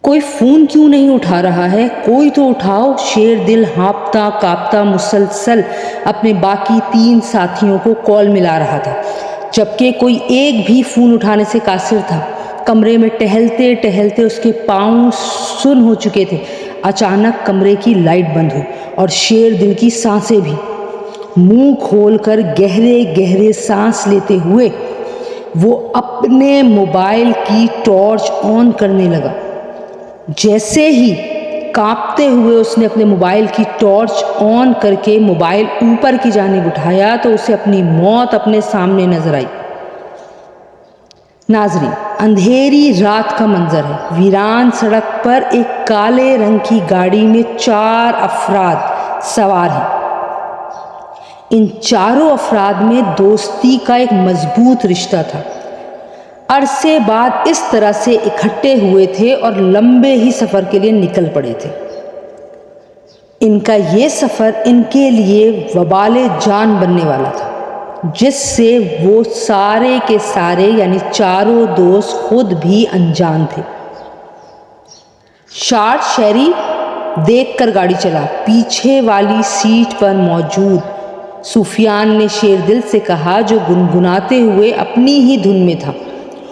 کوئی فون کیوں نہیں اٹھا رہا ہے؟ کوئی تو اٹھاؤ۔ شیر دل ہانپتا کانپتا مسلسل اپنے باقی 3 ساتھیوں کو کال ملا رہا تھا، جبکہ کوئی ایک بھی فون اٹھانے سے قاصر تھا۔ کمرے میں ٹہلتے ٹہلتے اس کے پاؤں سن ہو چکے تھے۔ اچانک کمرے کی لائٹ بند ہوئی اور شیر دل کی سانسیں بھی۔ منہ کھول کر گہرے گہرے سانس لیتے ہوئے وہ اپنے موبائل کی ٹارچ آن کرنے لگا۔ جیسے ہی کانپتے ہوئے اس نے اپنے موبائل کی ٹارچ آن کر کے موبائل اوپر کی جانب اٹھایا تو اسے اپنی موت اپنے سامنے نظر آئی۔ ناظرین، اندھیری رات کا منظر ہے۔ ویران سڑک پر ایک کالے رنگ کی گاڑی میں 4 افراد سوار ہیں۔ ان چاروں افراد میں دوستی کا ایک مضبوط رشتہ تھا۔ عرصے بعد اس طرح سے اکٹھے ہوئے تھے اور لمبے ہی سفر کے لیے نکل پڑے تھے۔ ان کا یہ سفر ان کے لیے وبال جان بننے والا تھا، جس سے وہ سارے کے سارے یعنی چاروں دوست خود بھی انجان تھے۔ شارٹ شہری دیکھ کر گاڑی چلا۔ پیچھے والی سیٹ پر موجود سفیان نے شیر دل سے کہا، جو گنگناتے ہوئے اپنی ہی دھن میں تھا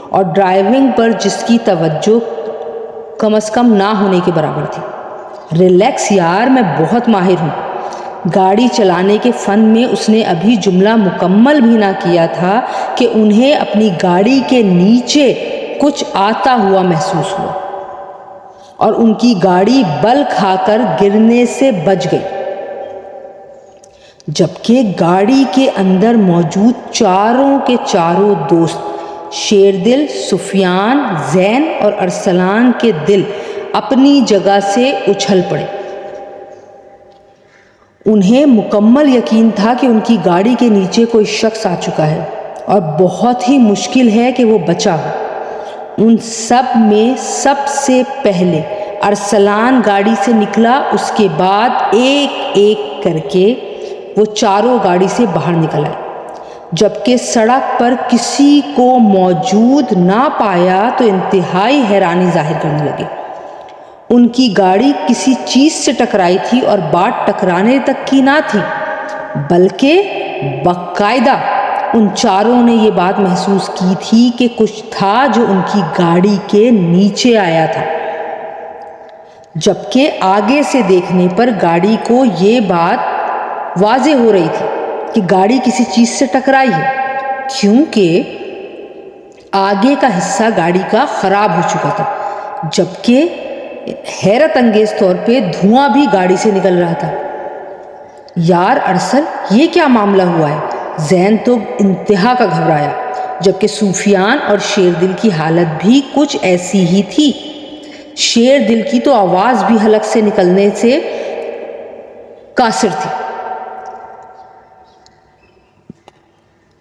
اور ڈرائیونگ پر جس کی توجہ کم از کم نہ ہونے کے برابر تھی، ریلیکس یار، میں بہت ماہر ہوں۔ گاڑی چلانے کے فن میں اس نے ابھی جملہ مکمل بھی نہ کیا تھا کہ انہیں اپنی گاڑی کے نیچے کچھ آتا ہوا محسوس ہوا اور ان کی گاڑی بل کھا کر گرنے سے بچ گئی، جبکہ گاڑی کے اندر موجود چاروں کے چاروں دوست شیر دل، سفیان، زین اور ارسلان کے دل اپنی جگہ سے اچھل پڑے۔ انہیں مکمل یقین تھا کہ ان کی گاڑی کے نیچے کوئی شخص آ چکا ہے اور بہت ہی مشکل ہے کہ وہ بچا ہو۔ ان سب میں سب سے پہلے ارسلان گاڑی سے نکلا، اس کے بعد ایک ایک کر کے وہ چاروں گاڑی سے باہر نکل آئے۔ جبکہ سڑک پر کسی کو موجود نہ پایا تو انتہائی حیرانی ظاہر کرنے لگے۔ ان کی گاڑی کسی چیز سے ٹکرائی تھی اور بات ٹکرانے تک کی نہ تھی، بلکہ باقاعدہ ان چاروں نے یہ بات محسوس کی تھی کہ کچھ تھا جو ان کی گاڑی کے نیچے آیا تھا، جبکہ آگے سے دیکھنے پر گاڑی کو یہ بات واضح ہو رہی تھی کہ گاڑی کسی چیز سے ٹکرائی ہے، کیونکہ آگے کا حصہ گاڑی کا خراب ہو چکا تھا، جبکہ حیرت انگیز طور پہ دھواں بھی گاڑی سے نکل رہا تھا۔ یار ارسل، یہ کیا معاملہ ہوا ہے؟ زین تو انتہا کا گھبرایا، جبکہ سفیان اور شیر دل کی حالت بھی کچھ ایسی ہی تھی۔ شیر دل کی تو آواز بھی حلق سے نکلنے سے قاصر تھی۔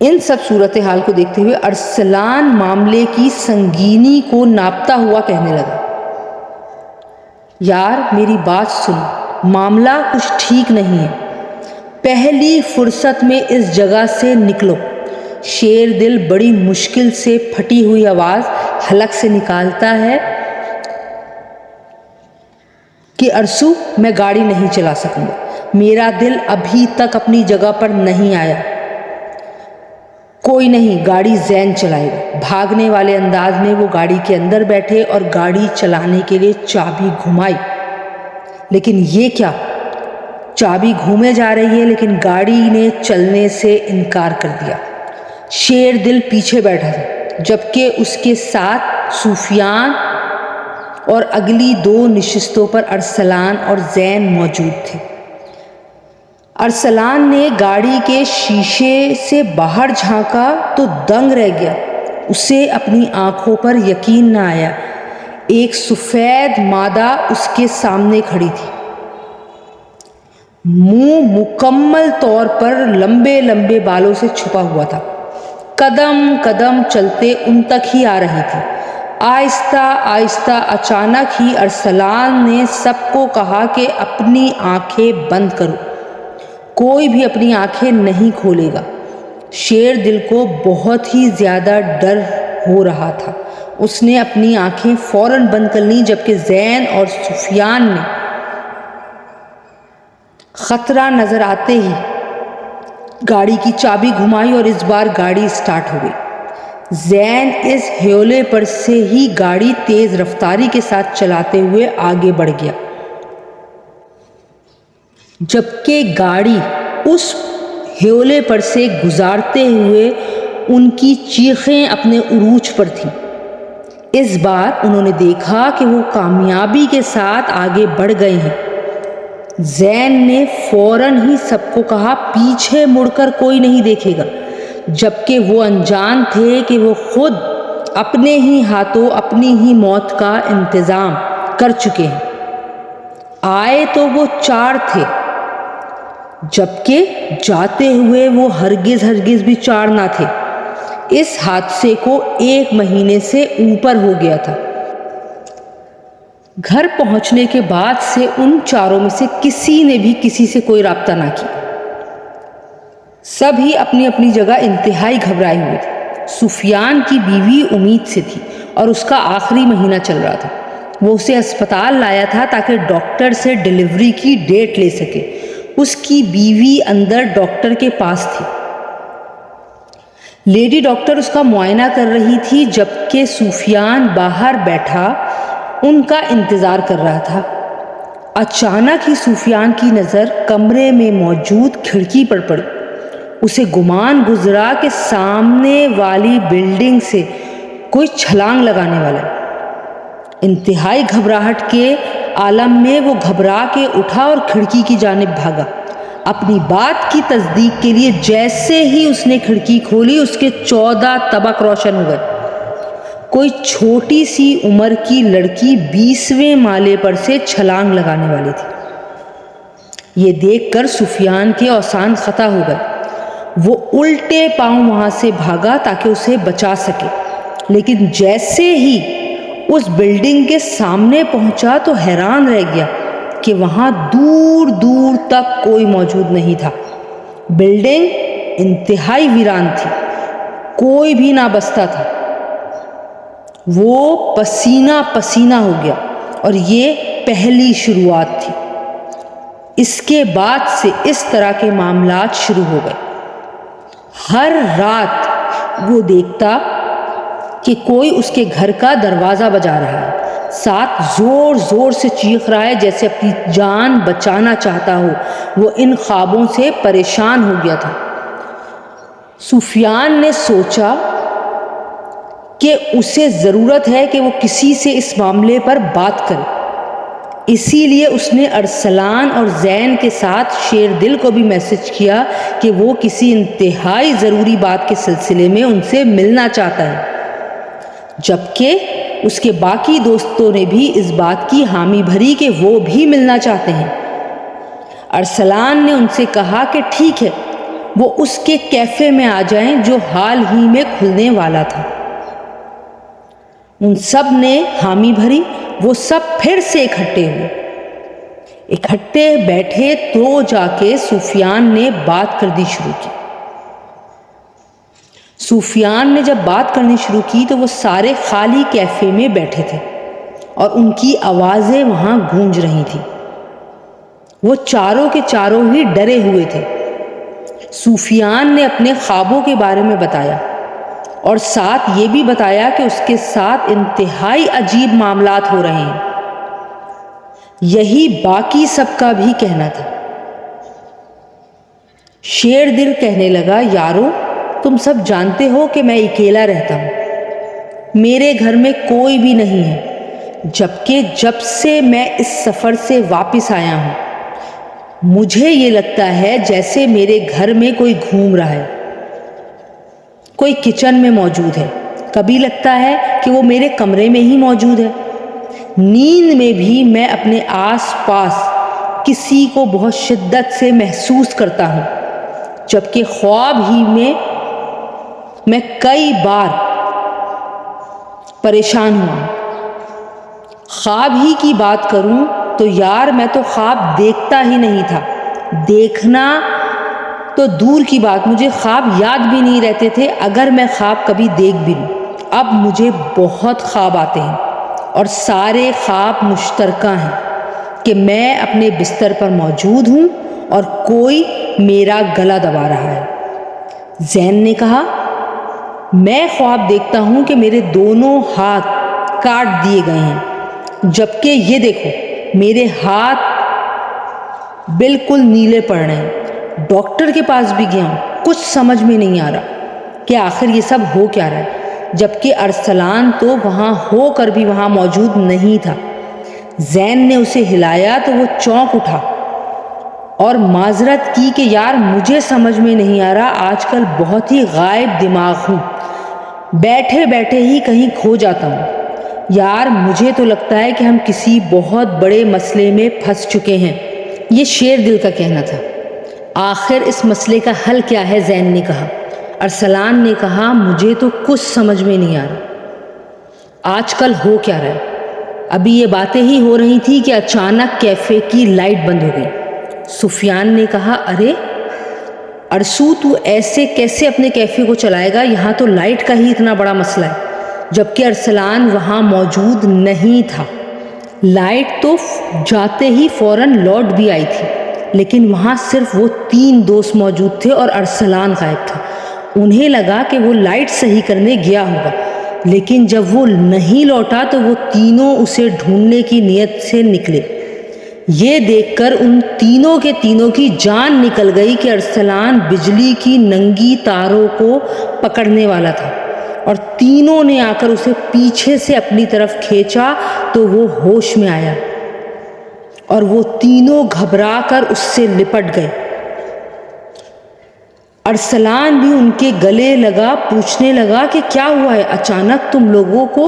ان سب صورتحال کو دیکھتے ہوئے ارسلان معاملے کی سنگینی کو ناپتا ہوا کہنے لگا، یار میری بات سنو، معاملہ کچھ ٹھیک نہیں ہے، پہلی فرصت میں اس جگہ سے نکلو۔ شیر دل بڑی مشکل سے پھٹی ہوئی آواز حلق سے نکالتا ہے کہ ارسو، میں گاڑی نہیں چلا سکوں گا، میرا دل ابھی تک اپنی جگہ پر نہیں آیا۔ کوئی نہیں، گاڑی زین چلائے گا۔ بھاگنے والے انداز میں وہ گاڑی کے اندر بیٹھے اور گاڑی چلانے کے لیے چابی گھمائی، لیکن یہ کیا، چابی گھومے جا رہی ہے لیکن گاڑی نے چلنے سے انکار کر دیا۔ شیر دل پیچھے بیٹھا تھا، جبکہ اس کے ساتھ سفیان اور اگلی 2 نشستوں پر ارسلان اور زین موجود تھے۔ ارسلان نے گاڑی کے شیشے سے باہر جھانکا تو دنگ رہ گیا۔ اسے اپنی آنکھوں پر یقین نہ آیا۔ ایک سفید مادہ اس کے سامنے کھڑی تھی، منہ مکمل طور پر لمبے لمبے بالوں سے چھپا ہوا تھا، قدم قدم چلتے ان تک ہی آ رہی تھی۔ آہستہ آہستہ اچانک ہی ارسلان نے سب کو کہا کہ اپنی آنکھیں بند کرو، کوئی بھی اپنی آنکھیں نہیں کھولے گا۔ شیر دل کو بہت ہی زیادہ ڈر ہو رہا تھا۔ اس نے اپنی آنکھیں فوراً بند کر لیں، جبکہ زین اور سفیان نے خطرہ نظر آتے ہی گاڑی کی چابی گھمائی اور اس بار گاڑی اسٹارٹ ہو گئی۔ زین اس ہیولے پر سے ہی گاڑی تیز رفتاری کے ساتھ چلاتے ہوئے آگے بڑھ گیا، جبکہ گاڑی اس ہیولے پر سے گزارتے ہوئے ان کی چیخیں اپنے عروج پر تھیں۔ اس بار انہوں نے دیکھا کہ وہ کامیابی کے ساتھ آگے بڑھ گئے ہیں۔ زین نے فوراً ہی سب کو کہا پیچھے مڑ کر کوئی نہیں دیکھے گا، جبکہ وہ انجان تھے کہ وہ خود اپنے ہی ہاتھوں اپنی ہی موت کا انتظام کر چکے ہیں۔ آئے تو وہ 4 تھے، جبکہ جاتے ہوئے وہ ہرگز بھی 4 نہ تھے۔ اس حادثے کو 1 مہینے سے اوپر ہو گیا تھا۔ گھر پہنچنے کے بعد سے ان 4 میں سے کسی نے بھی کسی سے کوئی رابطہ نہ کیا۔ سب ہی اپنی اپنی جگہ انتہائی گھبرائے ہوئے تھے۔ سفیان کی بیوی امید سے تھی اور اس کا آخری مہینہ چل رہا تھا۔ وہ اسے اسپتال لایا تھا تاکہ ڈاکٹر سے ڈیلیوری کی ڈیٹ لے سکے۔ اس کی بیوی اندر ڈاکٹر کے پاس تھی۔ لیڈی ڈاکٹر اس کا معائنہ کر رہی تھی، جبکہ سفیان باہر بیٹھا ان کا انتظار کر رہا تھا۔ اچانک ہی سفیان کی نظر کمرے میں موجود کھڑکی پر پڑی۔ اسے گمان گزرا کہ سامنے والی بلڈنگ سے کوئی چھلانگ لگانے والا ہے۔ انتہائی گھبراہٹ کے عالم میں وہ گھبرا کے اٹھا اور کھڑکی کی جانب بھاگا۔ اپنی بات کی تصدیق کے لیے جیسے ہی اس نے کھڑکی کھولی، اس کے 14 طبق روشن ہو گئے۔ کوئی چھوٹی سی عمر کی لڑکی 20ویں مالے پر سے چھلانگ لگانے والی تھی۔ یہ دیکھ کر سفیان کے اوسان قطع ہو گئے۔ وہ الٹے پاؤں وہاں سے بھاگا تاکہ اسے بچا سکے، لیکن جیسے ہی اس بلڈنگ کے سامنے پہنچا تو حیران رہ گیا کہ وہاں دور دور تک کوئی موجود نہیں تھا۔ بلڈنگ انتہائی ویران تھی، کوئی بھی نہ بستا تھا۔ وہ پسینہ پسینہ ہو گیا اور یہ پہلی شروعات تھی۔ اس کے بعد سے اس طرح کے معاملات شروع ہو گئے۔ ہر رات وہ دیکھتا کہ کوئی اس کے گھر کا دروازہ بجا رہا ہے، ساتھ زور زور سے چیخ رہا ہے جیسے اپنی جان بچانا چاہتا ہو۔ وہ ان خوابوں سے پریشان ہو گیا تھا۔ سفیان نے سوچا کہ اسے ضرورت ہے کہ وہ کسی سے اس معاملے پر بات کرے۔ اسی لیے اس نے ارسلان اور زین کے ساتھ شیر دل کو بھی میسج کیا کہ وہ کسی انتہائی ضروری بات کے سلسلے میں ان سے ملنا چاہتا ہے، جبکہ اس کے باقی دوستوں نے بھی اس بات کی حامی بھری کہ وہ بھی ملنا چاہتے ہیں۔ ارسلان نے ان سے کہا کہ ٹھیک ہے، وہ اس کے کیفے میں آ جائیں جو حال ہی میں کھلنے والا تھا۔ ان سب نے حامی بھری۔ وہ سب پھر سے اکٹھے ہوئے۔ اکٹھے بیٹھے تو جا کے سفیان نے بات کرنی شروع کی۔ سفیان نے جب بات کرنی شروع کی تو وہ سارے خالی کیفے میں بیٹھے تھے اور ان کی آوازیں وہاں گونج رہی تھیں۔ وہ چاروں کے چاروں ہی ڈرے ہوئے تھے۔ سفیان نے اپنے خوابوں کے بارے میں بتایا اور ساتھ یہ بھی بتایا کہ اس کے ساتھ انتہائی عجیب معاملات ہو رہے ہیں۔ یہی باقی سب کا بھی کہنا تھا۔ شیر دل کہنے لگا، یارو تم سب جانتے ہو کہ میں اکیلا رہتا ہوں، میرے گھر میں کوئی بھی نہیں ہے، جبکہ جب سے میں اس سفر سے واپس آیا ہوں مجھے یہ لگتا ہے جیسے میرے گھر میں کوئی گھوم رہا ہے، کوئی کچن میں موجود ہے، کبھی لگتا ہے کہ وہ میرے کمرے میں ہی موجود ہے۔ نیند میں بھی میں اپنے آس پاس کسی کو بہت شدت سے محسوس کرتا ہوں، جبکہ خواب ہی میں کئی بار پریشان ہوا ہوں۔ خواب ہی کی بات کروں تو یار میں تو خواب دیکھتا ہی نہیں تھا، دیکھنا تو دور کی بات، مجھے خواب یاد بھی نہیں رہتے تھے اگر میں خواب کبھی دیکھ بھی لوں۔ اب مجھے بہت خواب آتے ہیں اور سارے خواب مشترکہ ہیں کہ میں اپنے بستر پر موجود ہوں اور کوئی میرا گلا دبا رہا ہے۔ زین نے کہا، میں خواب دیکھتا ہوں کہ میرے دونوں ہاتھ کاٹ دیے گئے ہیں، جبکہ یہ دیکھو میرے ہاتھ بالکل نیلے پڑ رہے ہیں۔ ڈاکٹر کے پاس بھی گیا ہوں، کچھ سمجھ میں نہیں آ رہا کہ آخر یہ سب ہو کیا رہا ہے، جبکہ ارسلان تو وہاں ہو کر بھی وہاں موجود نہیں تھا۔ زین نے اسے ہلایا تو وہ چونک اٹھا اور معذرت کی کہ یار مجھے سمجھ میں نہیں آ رہا، آج کل بہت ہی غائب دماغ ہوں، بیٹھے بیٹھے ہی کہیں کھو جاتا ہوں۔ یار مجھے تو لگتا ہے کہ ہم کسی بہت بڑے مسئلے میں پھنس چکے ہیں، یہ شیر دل کا کہنا تھا۔ آخر اس مسئلے کا حل کیا ہے؟ زین نے کہا۔ ارسلان نے کہا، مجھے تو کچھ سمجھ میں نہیں آ رہا، آج کل ہو کیا رہا ہے۔ ابھی یہ باتیں ہی ہو رہی تھی کہ اچانک کیفے کی لائٹ بند ہو گئی۔ سفیان نے کہا، ارے ارسو تو ایسے کیسے اپنے کیفے کو چلائے گا؟ یہاں تو لائٹ کا ہی اتنا بڑا مسئلہ ہے، جبکہ ارسلان وہاں موجود نہیں تھا۔ لائٹ تو جاتے ہی فوراً لوٹ بھی آئی تھی، لیکن وہاں صرف وہ 3 دوست موجود تھے اور ارسلان غائب تھا۔ انہیں لگا کہ وہ لائٹ صحیح کرنے گیا ہوگا، لیکن جب وہ نہیں لوٹا تو وہ تینوں اسے ڈھونڈنے کی نیت سے نکلے۔ یہ دیکھ کر ان تینوں کے تینوں کی جان نکل گئی کہ ارسلان بجلی کی ننگی تاروں کو پکڑنے والا تھا، اور تینوں نے آ کر اسے پیچھے سے اپنی طرف کھینچا تو وہ ہوش میں آیا اور وہ تینوں گھبرا کر اس سے لپٹ گئے۔ ارسلان بھی ان کے گلے لگا، پوچھنے لگا کہ کیا ہوا ہے اچانک تم لوگوں کو،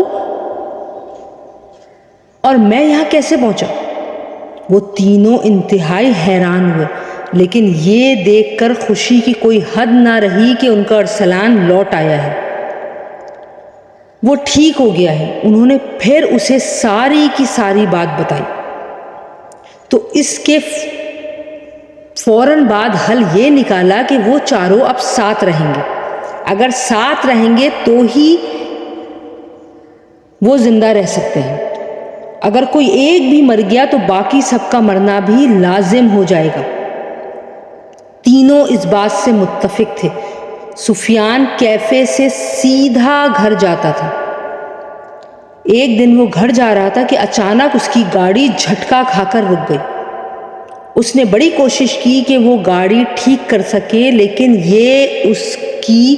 اور میں یہاں کیسے پہنچا؟ وہ تینوں انتہائی حیران ہوئے، لیکن یہ دیکھ کر خوشی کی کوئی حد نہ رہی کہ ان کا ارسلان لوٹ آیا ہے، وہ ٹھیک ہو گیا ہے۔ انہوں نے پھر اسے ساری کی ساری بات بتائی تو اس کے فوراً بعد حل یہ نکالا کہ وہ چاروں اب ساتھ رہیں گے۔ اگر ساتھ رہیں گے تو ہی وہ زندہ رہ سکتے ہیں، اگر کوئی ایک بھی مر گیا تو باقی سب کا مرنا بھی لازم ہو جائے گا۔ تینوں اس بات سے متفق تھے۔ سفیان کیفے سے سیدھا گھر جاتا تھا۔ ایک دن وہ گھر جا رہا تھا کہ اچانک اس کی گاڑی جھٹکا کھا کر رک گئی۔ اس نے بڑی کوشش کی کہ وہ گاڑی ٹھیک کر سکے، لیکن یہ اس کی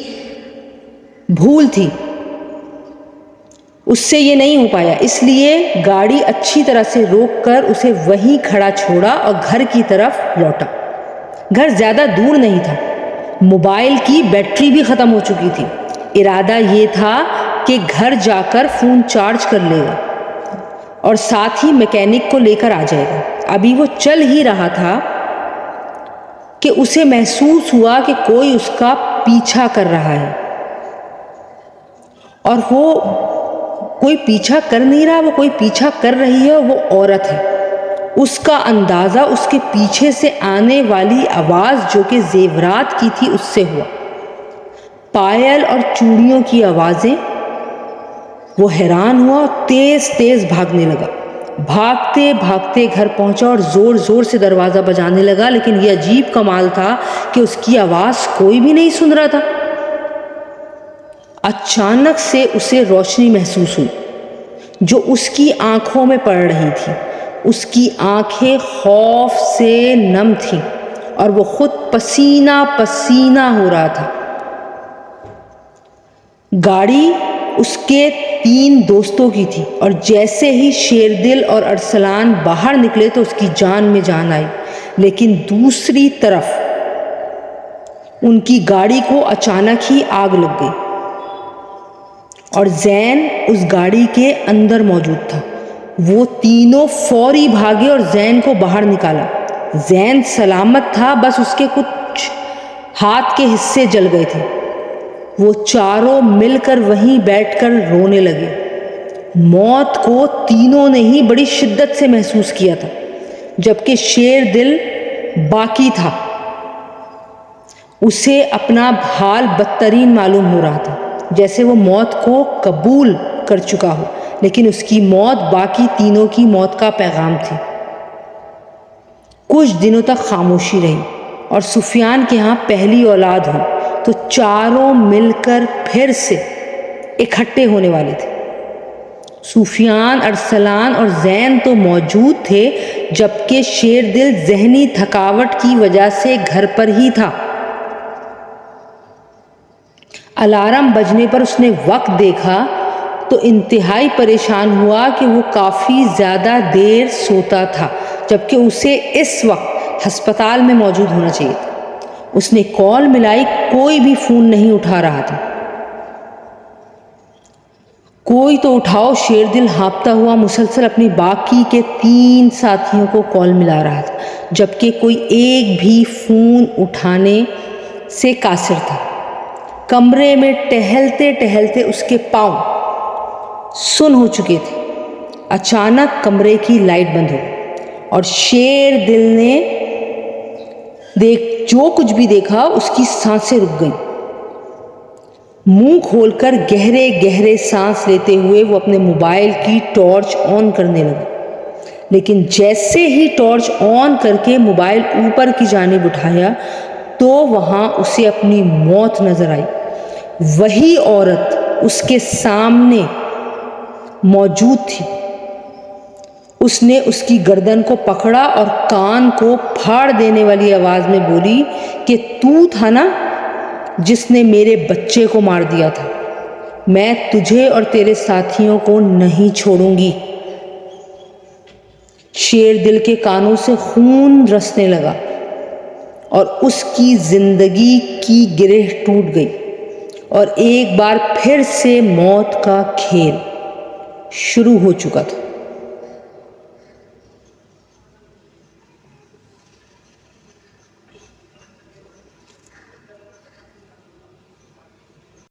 بھول تھی، اس سے یہ نہیں ہو پایا۔ اس لیے گاڑی اچھی طرح سے روک کر اسے وہیں کھڑا چھوڑا اور گھر کی طرف لوٹا۔ گھر زیادہ دور نہیں تھا، موبائل کی بیٹری بھی ختم ہو چکی تھی۔ ارادہ یہ تھا کہ گھر جا کر فون چارج کر لے گا اور ساتھ ہی میکینک کو لے کر آ جائے گا۔ ابھی وہ چل ہی رہا تھا کہ اسے محسوس ہوا کہ کوئی اس کا پیچھا کر رہا ہے، اور وہ کوئی پیچھا کر نہیں رہا، وہ کوئی پیچھا کر رہی ہے، اور وہ عورت ہے۔ اس کا اندازہ اس کے پیچھے سے آنے والی آواز جو کہ زیورات کی تھی اس سے ہوا، پائل اور چوڑیوں کی آوازیں۔ وہ حیران ہوا اور تیز تیز بھاگنے لگا۔ بھاگتے بھاگتے گھر پہنچا اور زور زور سے دروازہ بجانے لگا، لیکن یہ عجیب کمال تھا کہ اس کی آواز کوئی بھی نہیں سن رہا تھا۔ اچانک سے اسے روشنی محسوس ہوئی جو اس کی آنکھوں میں پڑ رہی تھی۔ اس کی آنکھیں خوف سے نم تھیں اور وہ خود پسینہ پسینہ ہو رہا تھا۔ گاڑی اس کے 3 دوستوں کی تھی، اور جیسے ہی شیردل اور ارسلان باہر نکلے تو اس کی جان میں جان آئی، لیکن دوسری طرف ان کی گاڑی کو اچانک ہی آگ لگ گئی اور زین اس گاڑی کے اندر موجود تھا۔ وہ تینوں فوری بھاگے اور زین کو باہر نکالا۔ زین سلامت تھا، بس اس کے کچھ ہاتھ کے حصے جل گئے تھے۔ وہ چاروں مل کر وہیں بیٹھ کر رونے لگے۔ موت کو تینوں نے ہی بڑی شدت سے محسوس کیا تھا، جبکہ شیردل باقی تھا، اسے اپنا حال بدترین معلوم ہو رہا تھا۔ جیسے وہ موت کو قبول کر چکا ہو، لیکن اس کی موت باقی تینوں کی موت کا پیغام تھی۔ کچھ دنوں تک خاموشی رہی، اور سفیان کے ہاں پہلی اولاد ہوئی تو چاروں مل کر پھر سے اکٹھے ہونے والے تھے۔ سفیان، ارسلان اور زین تو موجود تھے، جبکہ شیردل ذہنی تھکاوٹ کی وجہ سے گھر پر ہی تھا۔ الارم بجنے پر اس نے وقت دیکھا تو انتہائی پریشان ہوا کہ وہ کافی زیادہ دیر سوتا تھا، جبکہ اسے اس وقت ہسپتال میں موجود ہونا چاہیے تھا۔ اس نے کال ملائی، کوئی بھی فون نہیں اٹھا رہا تھا۔ کوئی تو اٹھاؤ، شیردل ہانپتا ہوا مسلسل اپنی باقی کے 3 ساتھیوں کو کال ملا رہا تھا، جبکہ کوئی ایک بھی فون اٹھانے سے قاصر تھا۔ کمرے میں ٹہلتے ٹہلتے اس کے پاؤں سن ہو چکے تھے۔ اچانک کمرے کی لائٹ بند ہو گئی اور شیردل نے جو کچھ بھی دیکھا اس کی سانسیں رک گئیں۔ منہ کھول کر گہرے گہرے سانس لیتے ہوئے وہ اپنے موبائل کی ٹارچ آن کرنے لگا، لیکن جیسے ہی ٹارچ آن کر کے موبائل اوپر کی جانب اٹھایا تو وہاں اسے اپنی موت نظر آئی۔ وہی عورت اس کے سامنے موجود تھی۔ اس نے اس کی گردن کو پکڑا اور کان کو پھاڑ دینے والی آواز میں بولی کہ تو تھا نا جس نے میرے بچے کو مار دیا تھا، میں تجھے اور تیرے ساتھیوں کو نہیں چھوڑوں گی۔ شیردل کے کانوں سے خون رسنے لگا اور اس کی زندگی کی گرہ ٹوٹ گئی، اور ایک بار پھر سے موت کا کھیل شروع ہو چکا تھا۔